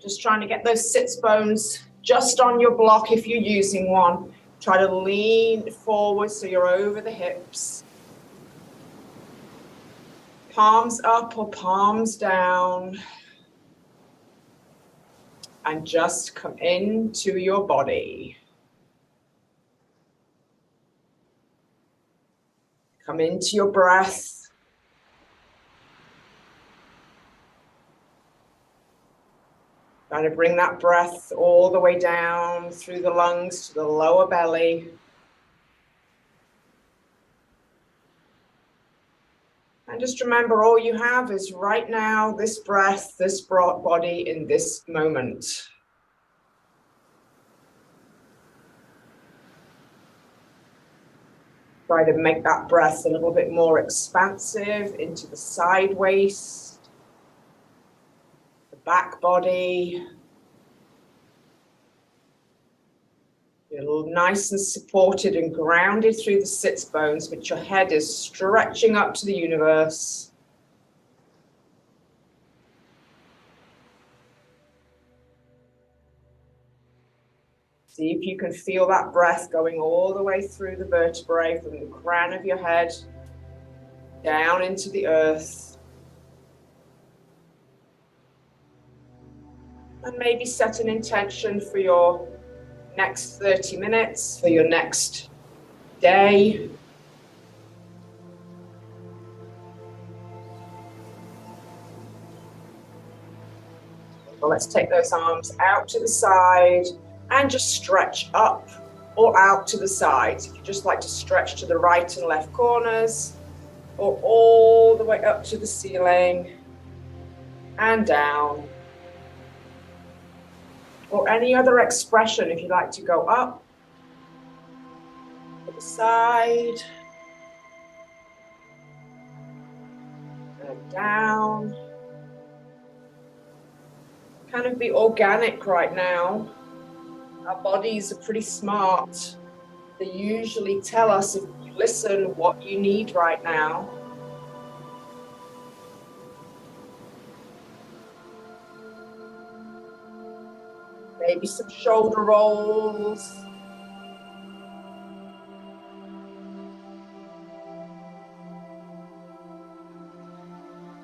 Just trying to get those sits bones just on your block if you're using one. Try to lean forward so you're over the hips. Palms up or palms down. And just come into your body. Come into your breath. Try to bring that breath all the way down through the lungs to the lower belly. And just remember, all you have is right now, this breath, this body in this moment. Try to make that breath a little bit more expansive into the side waist, the back body. You're nice and supported and grounded through the sits bones, but your head is stretching up to the universe. See if you can feel that breath going all the way through the vertebrae from the crown of your head down into the earth. And maybe set an intention for your next 30 minutes, for your next day. Well, let's take those arms out to the side and just stretch up or out to the sides. If you just like to stretch to the right and left corners, or all the way up to the ceiling and down. Or any other expression, if you like to go up, to the side, and down. Kind of be organic right now. Our bodies are pretty smart. They usually tell us, if you listen, what you need right now. Maybe some shoulder rolls.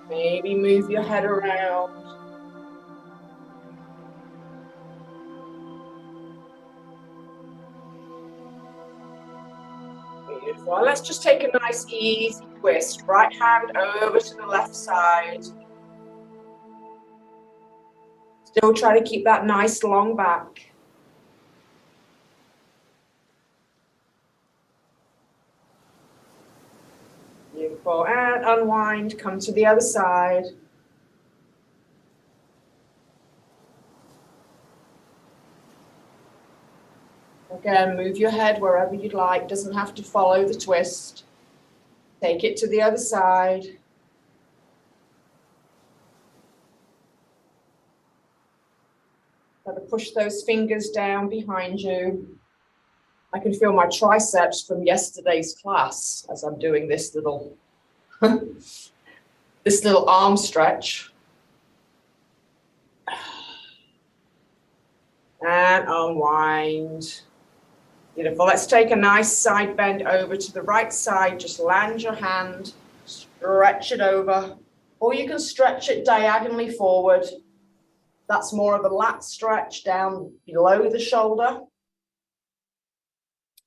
Maybe move your head around. Beautiful. Let's just take a nice easy twist. Right hand over to the left side. Still try to keep that nice long back. Beautiful. And unwind, come to the other side. Again, move your head wherever you'd like. Doesn't have to follow the twist. Take it to the other side. Try to push those fingers down behind you. I can feel my triceps from yesterday's class as I'm doing this little arm stretch. And unwind. Beautiful. Let's take a nice side bend over to the right side. Just land your hand, stretch it over, or you can stretch it diagonally forward. That's more of a lat stretch down below the shoulder.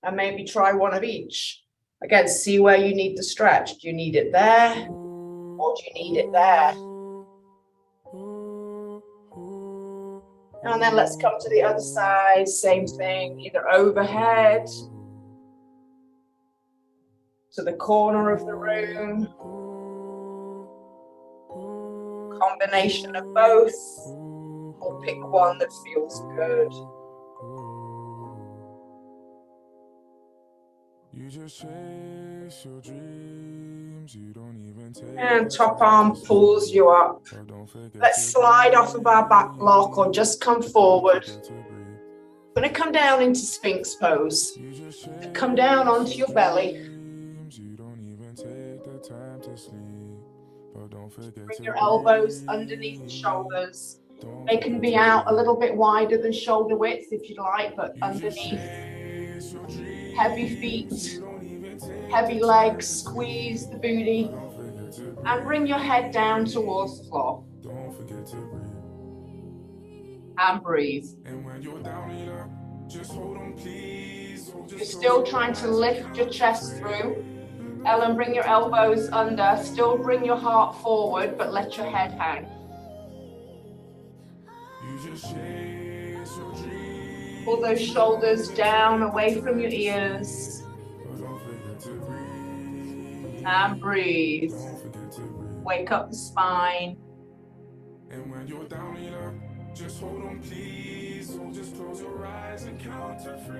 And maybe try one of each. Again, see where you need the stretch. Do you need it there, or do you need it there? And then let's come to the other side, same thing, either overhead, to the corner of the room, combination of both, or pick one that feels good. And top arm pulls you up. Let's slide off of our back block or just come forward. We're going to come down into Sphinx pose. Come down onto your belly. Bring your elbows underneath the shoulders. They can be out a little bit wider than shoulder width if you'd like, but underneath. Heavy feet, heavy legs, squeeze the booty, and bring your head down towards the floor. And breathe. You're still trying to lift your chest through. Ellen, bring your elbows under. Still bring your heart forward, but let your head hang. Pull those shoulders down, away from your ears. And breathe. Wake up the spine. And when you're down here, just hold on, please. So just close your eyes and count to 3.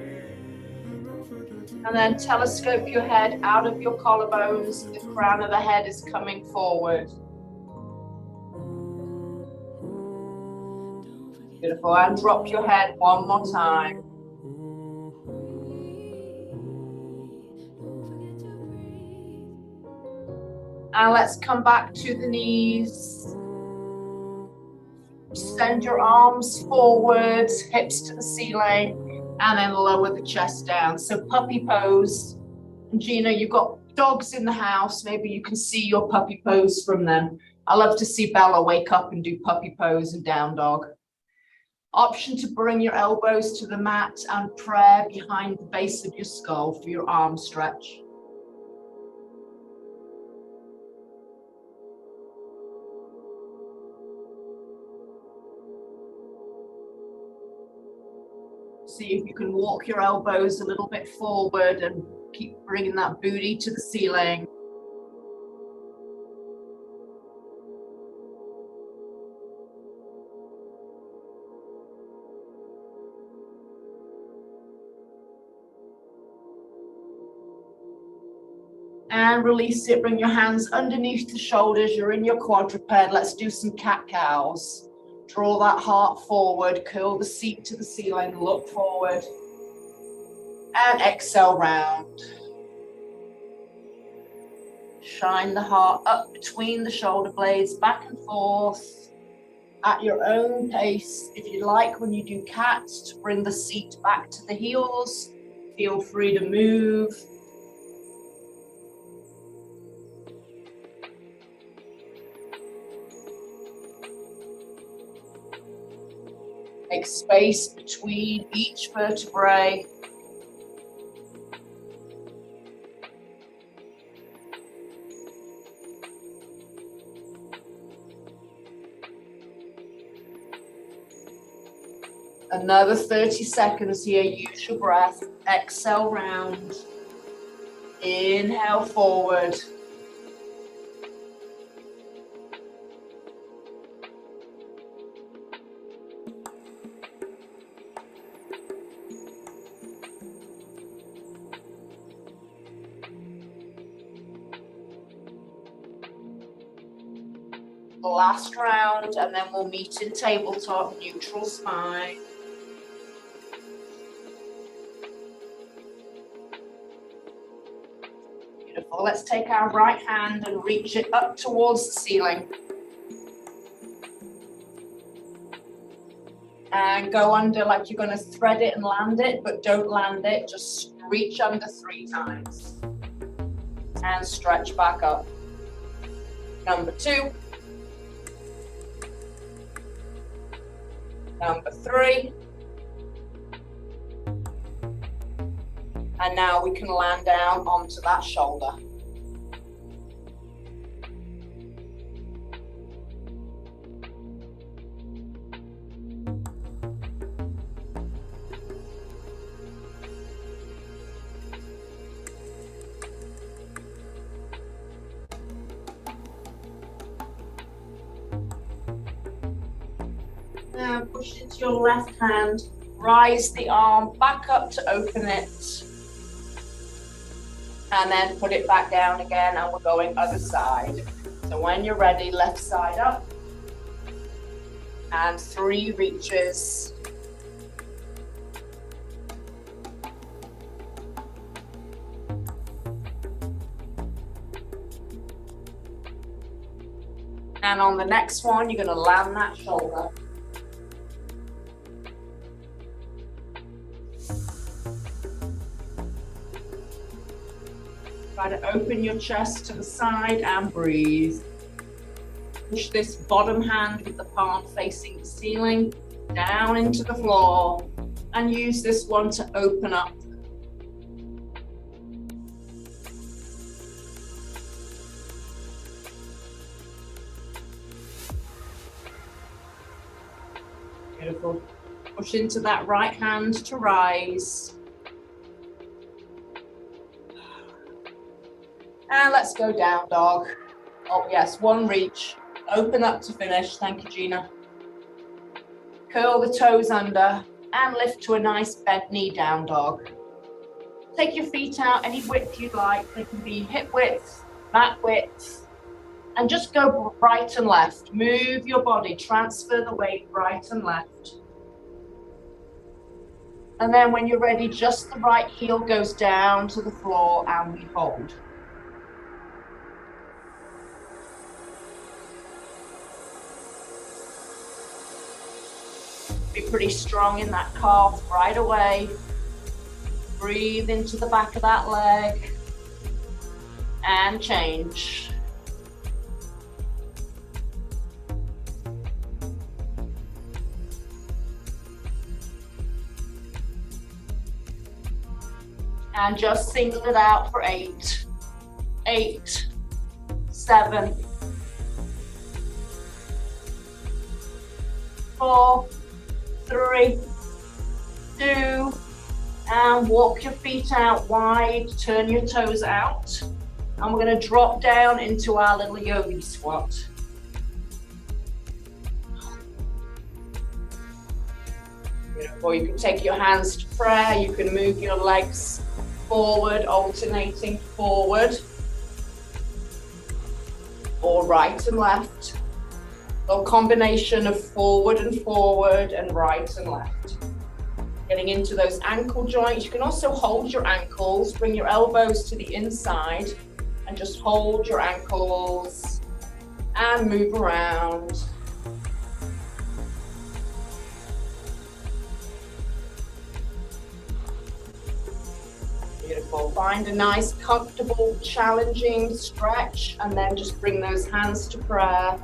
And then telescope your head out of your collarbones. The crown of the head is coming forward. Beautiful. And drop your head one more time. And let's come back to the knees. Send your arms forward, hips to the ceiling, and then lower the chest down. So puppy pose. And Gina, you've got dogs in the house. Maybe you can see your puppy pose from them. I love to see Bella wake up and do puppy pose and down dog. Option to bring your elbows to the mat and prayer behind the base of your skull for your arm stretch. See if you can walk your elbows a little bit forward and keep bringing that booty to the ceiling. And release it, bring your hands underneath the shoulders, you're in your quadruped. Let's do some cat-cows. Draw that heart forward, curl the seat to the ceiling, look forward. And exhale round. Shine the heart up between the shoulder blades, back and forth at your own pace. If you like, when you do cats, to bring the seat back to the heels, feel free to move. Make space between each vertebrae. Another 30 seconds here. Use your breath. Exhale round. Inhale forward. Last round, and then we'll meet in tabletop, neutral spine. Beautiful. Let's take our right hand and reach it up towards the ceiling. And go under like you're going to thread it and land it, but don't land it. Just reach under 3 times. And stretch back up. Number 2. Number 3. And now we can land down onto that shoulder. Now push into your left hand, rise the arm back up to open it, and then put it back down again, and we're going other side. So when you're ready, left side up, and 3 reaches. And on the next one, you're going to land that shoulder. Try to open your chest to the side and breathe. Push this bottom hand with the palm facing the ceiling down into the floor and use this one to open up. Beautiful. Push into that right hand to rise. And let's go down dog. Oh yes, one reach. Open up to finish. Thank you, Gina. Curl the toes under and lift to a nice bent knee down dog. Take your feet out any width you'd like. They can be hip width, mat width. And just go right and left. Move your body, transfer the weight right and left. And then when you're ready, just the right heel goes down to the floor and we hold. Be pretty strong in that calf right away. Breathe into the back of that leg and change. And just single it out for 8, 8, 7, 4, 3, 2, and walk your feet out wide, turn your toes out. And we're going to drop down into our little yogi squat. Or you can take your hands to prayer, you can move your legs forward, alternating forward, or right and left, or combination of forward and right and left. Getting into those ankle joints. You can also hold your ankles, bring your elbows to the inside, and just hold your ankles and move around. Beautiful. Find a nice, comfortable, challenging stretch, and then just bring those hands to prayer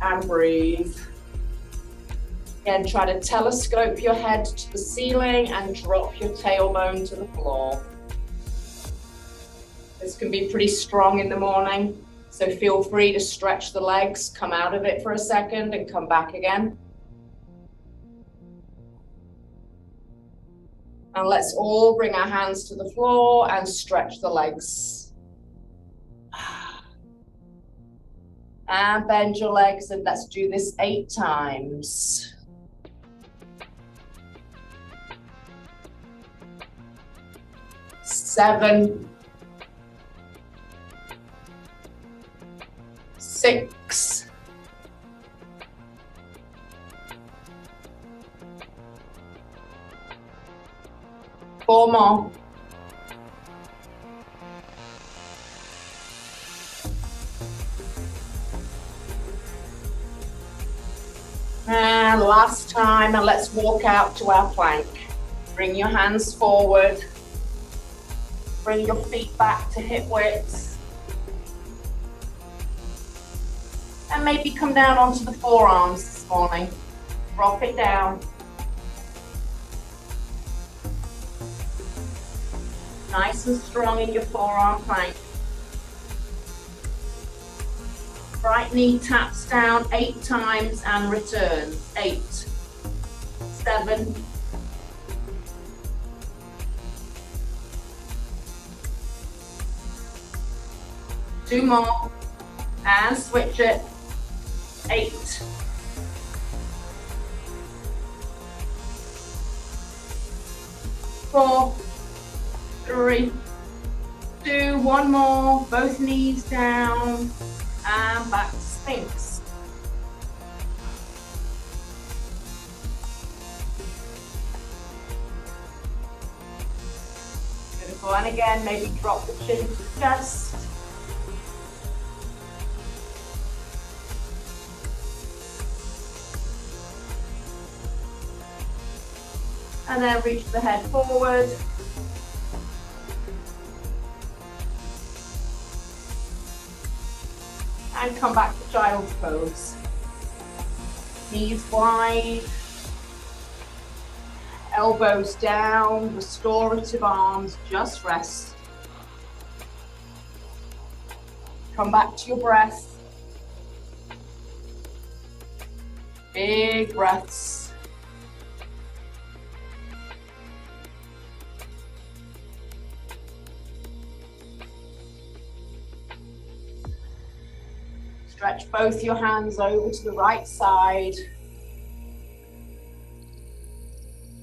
and breathe. Again, try to telescope your head to the ceiling and drop your tailbone to the floor. This can be pretty strong in the morning, so feel free to stretch the legs, come out of it for a second and come back again. And let's all bring our hands to the floor and stretch the legs. And bend your legs, and let's do this 8 times. 7, 6, 4 more. 'And last time, and let's walk out to our plank. Bring your hands forward. Bring your feet back to hip width. And maybe come down onto the forearms this morning. Drop it down. Nice and strong in your forearm plank. Right knee taps down 8 times and return. 8, 7, 2 more, and switch it. 8, 4, 3, 2, 1 more, both knees down, and back to Sphinx. Beautiful, and again, maybe drop the chin to the chest. And then reach the head forward. And come back to child's pose. Knees wide, elbows down, restorative arms, just rest. Come back to your breath. Big breaths. Stretch both your hands over to the right side.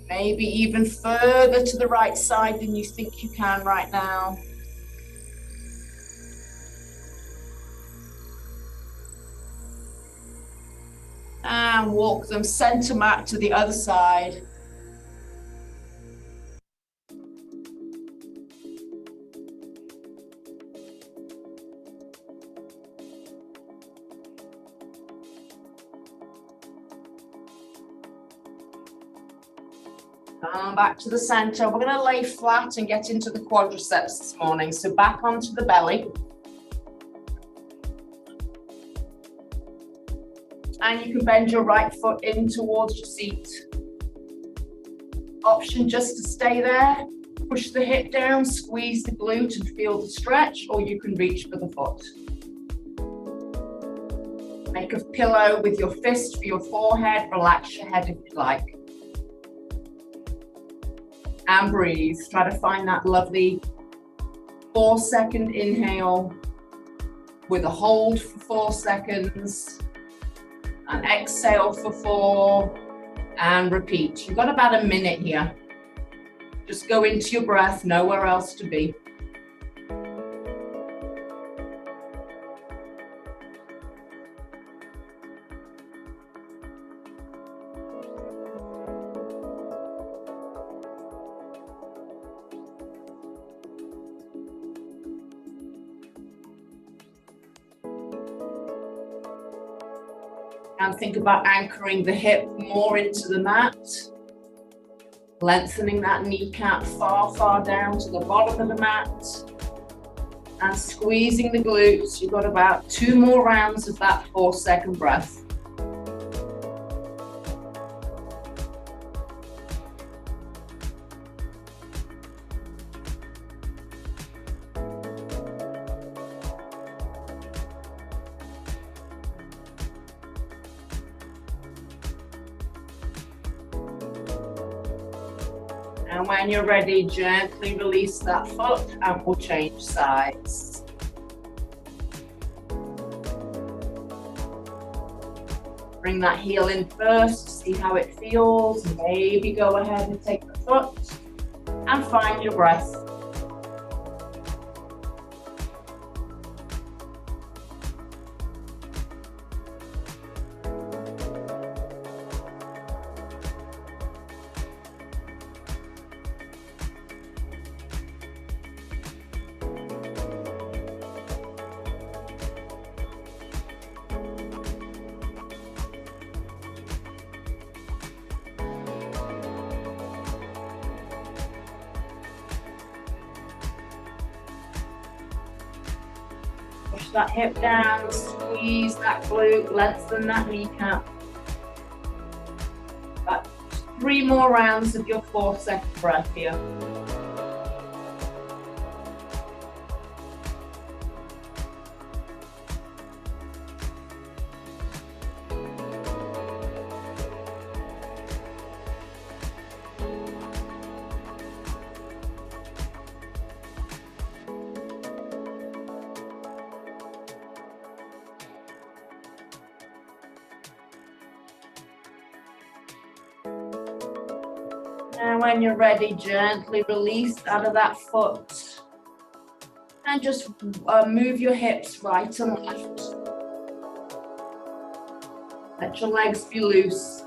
Maybe even further to the right side than you think you can right now. And walk them center mat to the other side. Come back to the center. We're going to lay flat and get into the quadriceps this morning. So back onto the belly. And you can bend your right foot in towards your seat. Option just to stay there. Push the hip down, squeeze the glute and feel the stretch, or you can reach for the foot. Make a pillow with your fist for your forehead. Relax your head if you like. And breathe. Try to find that lovely 4-second inhale with a hold for 4 seconds. And exhale for 4 and repeat. You've got about a minute here. Just go into your breath, nowhere else to be. And think about anchoring the hip more into the mat. Lengthening that kneecap far, far down to the bottom of the mat. And squeezing the glutes. You've got about 2 more rounds of that 4-second breath. And when you're ready, gently release that foot and we'll change sides. Bring that heel in first, see how it feels. Maybe go ahead and take the foot and find your breath. Push that hip down, squeeze that glute, lengthen that kneecap. About 3 more rounds of your 4-second breath here. And when you're ready, gently release out of that foot. And just move your hips right and left. Let your legs be loose.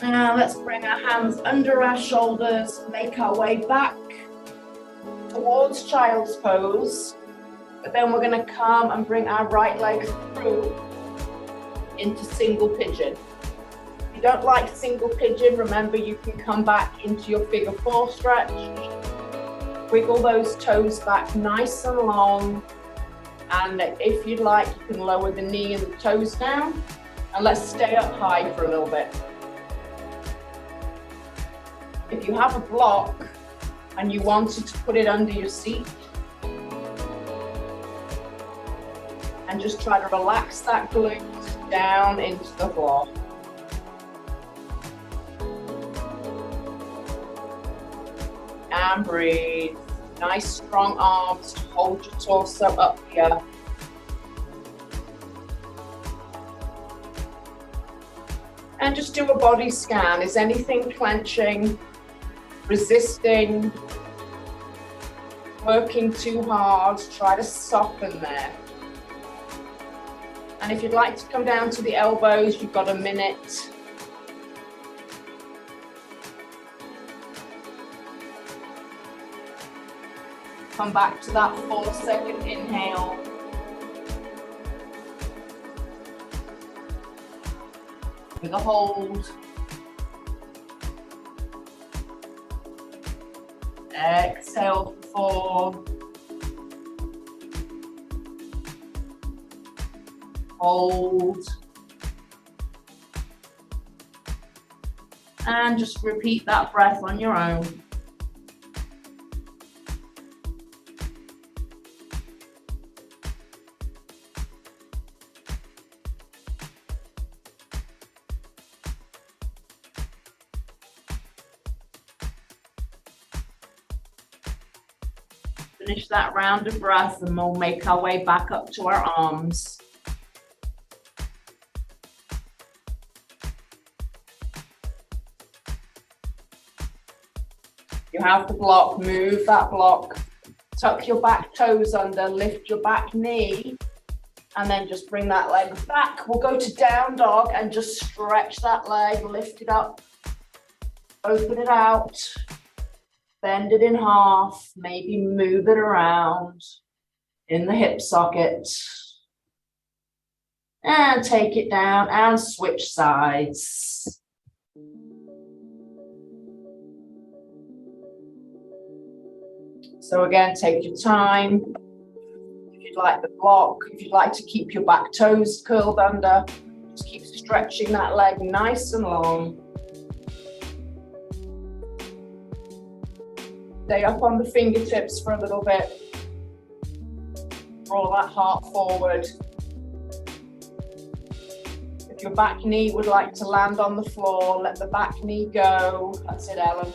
Now let's bring our hands under our shoulders, make our way back towards child's pose. But then we're going to come and bring our right leg through into single pigeon. If you don't like single pigeon, remember you can come back into your figure 4 stretch. Wiggle those toes back nice and long. And if you'd like, you can lower the knee and the toes down. And let's stay up high for a little bit. If you have a block and you wanted to put it under your seat, and just try to relax that glute down into the floor. And breathe. Nice strong arms to hold your torso up here. And just do a body scan. Is anything clenching, resisting, working too hard? Try to soften there. And if you'd like to come down to the elbows, you've got a minute. Come back to that 4-second inhale. With a hold. Exhale for 4. Hold. And just repeat that breath on your own. Finish that round of breath and we'll make our way back up to our arms. You have the block, move that block, tuck your back toes under, lift your back knee, and then just bring that leg back. We'll go to down dog and just stretch that leg, lift it up, open it out, bend it in half, maybe move it around in the hip socket. And take it down and switch sides. So again, take your time. If you'd like the block, if you'd like to keep your back toes curled under, just keep stretching that leg nice and long. Stay up on the fingertips for a little bit. Roll that heart forward. If your back knee would like to land on the floor, let the back knee go. That's it, Ellen.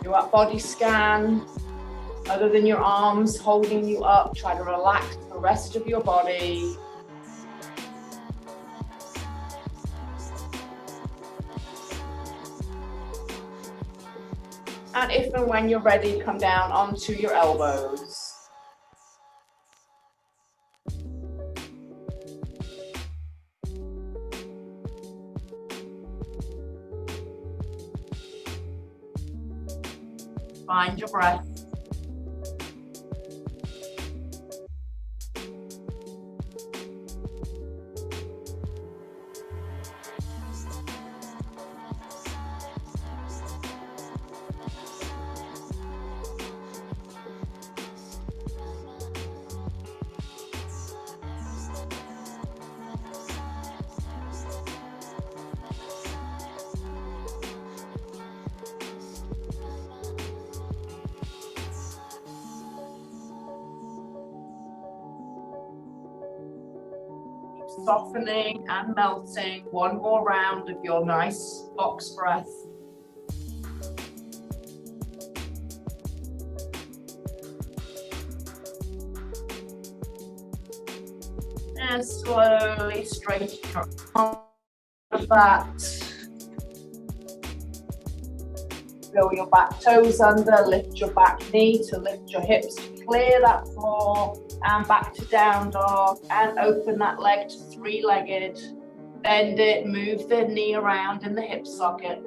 Do that body scan. Other than your arms holding you up, try to relax the rest of your body. And if and when you're ready, come down onto your elbows. Find your breath. Softening and melting. One more round of your nice box breath. And slowly straighten your arms back. Go your back toes under, lift your back knee to lift your hips to clear that floor. And back to down dog, and open that leg to three-legged. Bend it, move the knee around in the hip socket.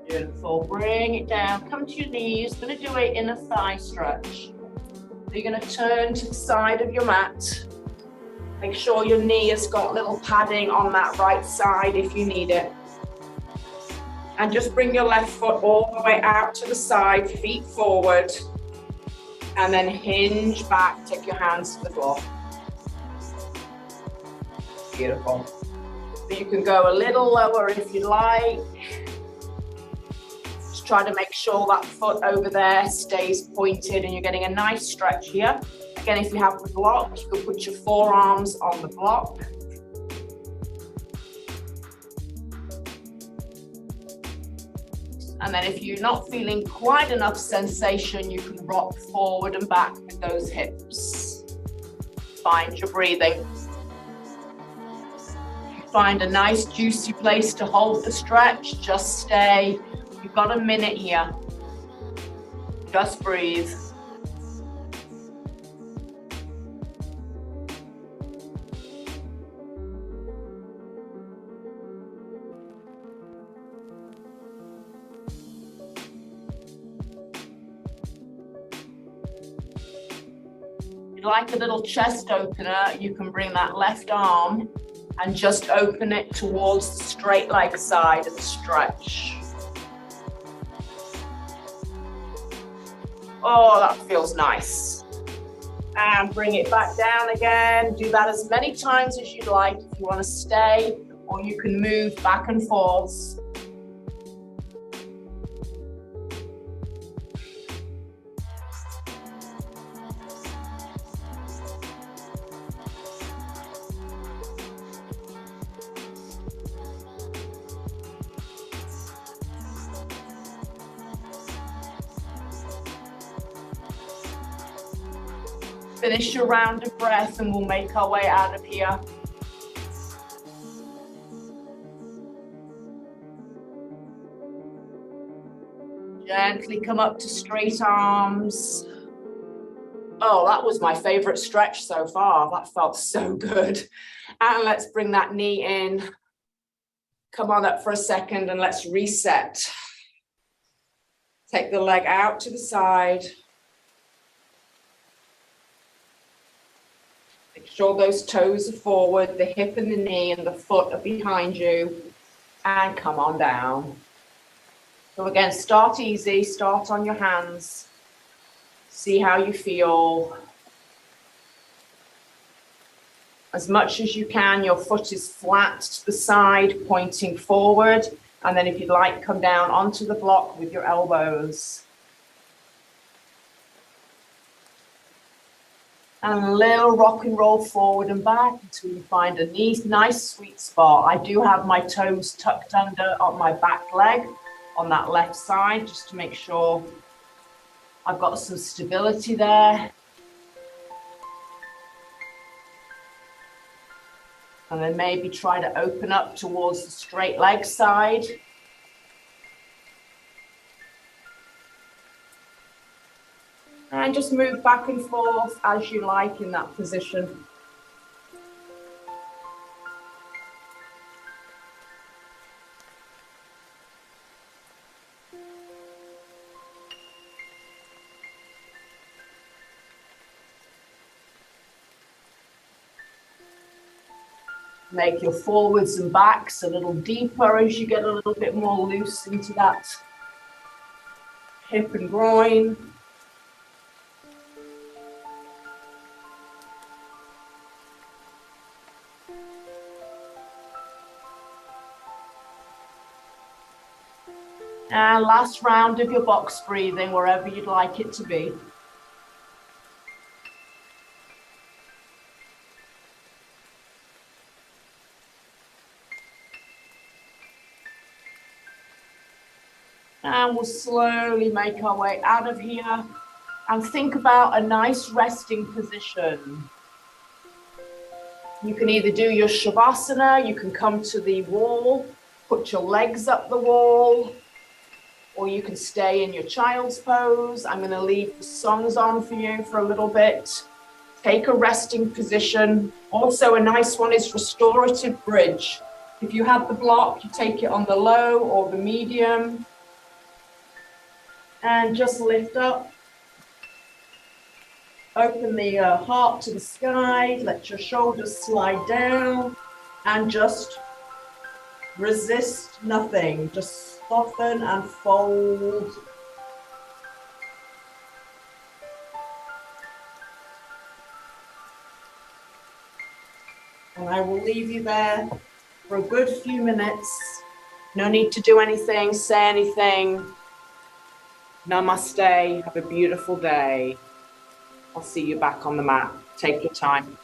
Beautiful, bring it down, come to your knees. Gonna do an inner thigh stretch. So you're gonna turn to the side of your mat. Make sure your knee has got little padding on that right side if you need it. And just bring your left foot all the way out to the side, feet forward, and then hinge back, take your hands to the floor. Beautiful. So you can go a little lower if you like. Just try to make sure that foot over there stays pointed and you're getting a nice stretch here. Again, if you have the block, you can put your forearms on the block. And then if you're not feeling quite enough sensation, you can rock forward and back with those hips. Find your breathing. Find a nice juicy place to hold the stretch. Just stay. You've got a minute here. Just breathe. If you'd like a little chest opener, you can bring that left arm and just open it towards the straight leg side and stretch. Oh, that feels nice. And bring it back down again. Do that as many times as you'd like if you want to stay, or you can move back and forth. Finish your round of breath and we'll make our way out of here. Gently come up to straight arms. Oh, that was my favorite stretch so far. That felt so good. And let's bring that knee in. Come on up for a second and let's reset. Take the leg out to the side. Make sure those toes are forward, the hip and the knee and the foot are behind you. And come on down. So again, start easy, start on your hands. See how you feel. As much as you can, your foot is flat to the side, pointing forward. And then if you'd like, come down onto the block with your elbows. And a little rock and roll forward and back until you find a nice sweet spot. I do have my toes tucked under on my back leg on that left side, just to make sure I've got some stability there. And then maybe try to open up towards the straight leg side. And just move back and forth as you like in that position. Make your forwards and backs a little deeper as you get a little bit more loose into that hip and groin. And last round of your box breathing, wherever you'd like it to be. And we'll slowly make our way out of here and think about a nice resting position. You can either do your Shavasana, you can come to the wall, put your legs up the wall, or you can stay in your child's pose. I'm going to leave the songs on for you for a little bit. Take a resting position. Also, a nice one is restorative bridge. If you have the block, you take it on the low or the medium. And just lift up. Open the heart to the sky, let your shoulders slide down, and just resist nothing. Just soften and fold. And I will leave you there for a good few minutes. No need to do anything, say anything. Namaste. Have a beautiful day. I'll see you back on the mat. Take your time.